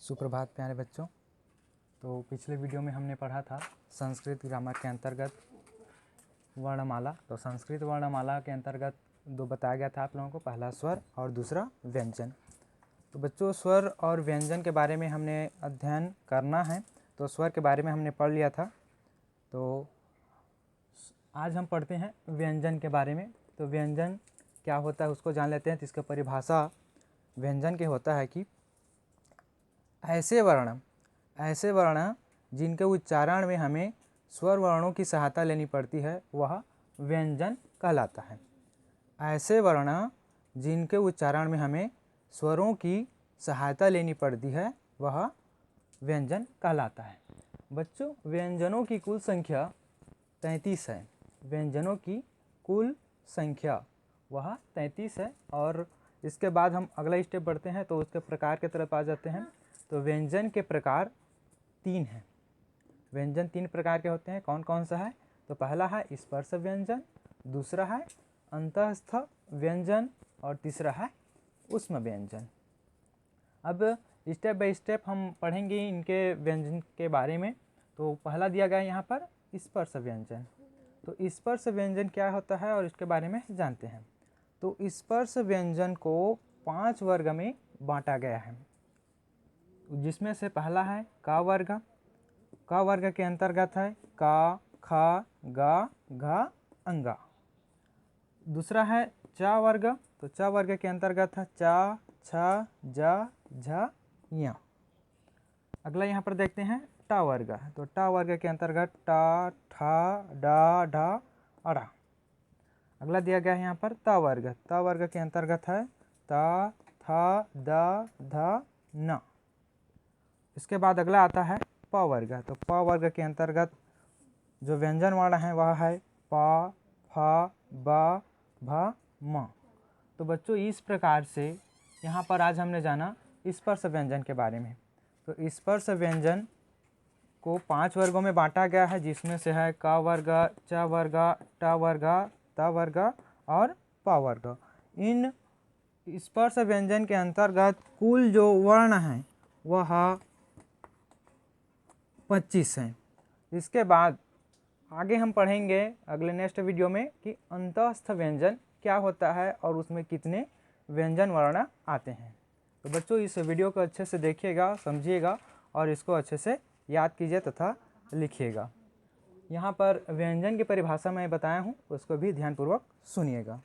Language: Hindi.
सुप्रभात प्यारे बच्चों। तो पिछले वीडियो में हमने पढ़ा था संस्कृत ग्रामर के अंतर्गत वर्णमाला। तो संस्कृत वर्णमाला के अंतर्गत दो बताया गया था आप लोगों को, पहला स्वर और दूसरा व्यंजन। तो बच्चों स्वर और व्यंजन के बारे में हमने अध्ययन करना है। तो स्वर के बारे में हमने पढ़ लिया था। तो आज हम पढ़ते हैं व्यंजन के बारे में। तो व्यंजन क्या होता है उसको जान लेते हैं। तो इसका परिभाषा व्यंजन के होता है कि ऐसे वर्ण जिनके उच्चारण में हमें स्वर वर्णों की सहायता लेनी पड़ती है वह व्यंजन कहलाता है। ऐसे वर्ण जिनके उच्चारण में हमें स्वरों की सहायता लेनी पड़ती है वह व्यंजन कहलाता है। बच्चों व्यंजनों की कुल संख्या 33 है। व्यंजनों की कुल संख्या वह 33 है। और इसके बाद हम अगला स्टेप बढ़ते हैं तो उसके प्रकार की तरफ आ जाते हैं। तो व्यंजन के प्रकार 3 हैं। व्यंजन 3 प्रकार के होते हैं। कौन कौन सा है? तो पहला है स्पर्श व्यंजन, दूसरा है अंतःस्थ व्यंजन और तीसरा है ऊष्म व्यंजन। अब स्टेप बाय स्टेप हम पढ़ेंगे इनके व्यंजन के बारे में। तो पहला दिया गया है यहाँ पर स्पर्श व्यंजन। तो स्पर्श व्यंजन क्या होता है और इसके बारे में जानते हैं। तो स्पर्श व्यंजन को 5 वर्ग में बांटा गया है, जिसमें से पहला है का वर्ग। का वर्ग के अंतर्गत है का, खा, गा, घा, अंगा। दूसरा है चा वर्ग। तो चा वर्ग के अंतर्गत है चा, छा, जा, झा, या। अगला यहाँ पर देखते हैं टा वर्ग। तो टा वर्ग के अंतर्गत टा, ठा, डा, ढा, अड़ा। अगला दिया गया है यहाँ पर ता वर्ग। ता वर्ग के अंतर्गत है ता, था, दा, धा, ना। इसके बाद अगला आता है प वर्ग। तो प वर्ग के अंतर्गत जो व्यंजन वर्ण है वह है प, फ, ब, भ, म। तो बच्चों इस प्रकार से यहाँ पर आज हमने जाना स्पर्श व्यंजन के बारे में। तो स्पर्श व्यंजन को 5 वर्गों में बांटा गया है, जिसमें से है क वर्ग, च वर्ग, ट वर्ग, त वर्ग और प वर्ग। इन स्पर्श व्यंजन के अंतर्गत कुल जो वर्ण हैं वह 25 हैं। इसके बाद आगे हम पढ़ेंगे अगले नेक्स्ट वीडियो में कि अंतःस्थ व्यंजन क्या होता है और उसमें कितने व्यंजन वर्ण आते हैं। तो बच्चों इस वीडियो को अच्छे से देखिएगा, समझिएगा और इसको अच्छे से याद कीजिए तथा लिखिएगा। यहाँ पर व्यंजन की परिभाषा मैं बताया हूँ, उसको भी ध्यानपूर्वक सुनिएगा।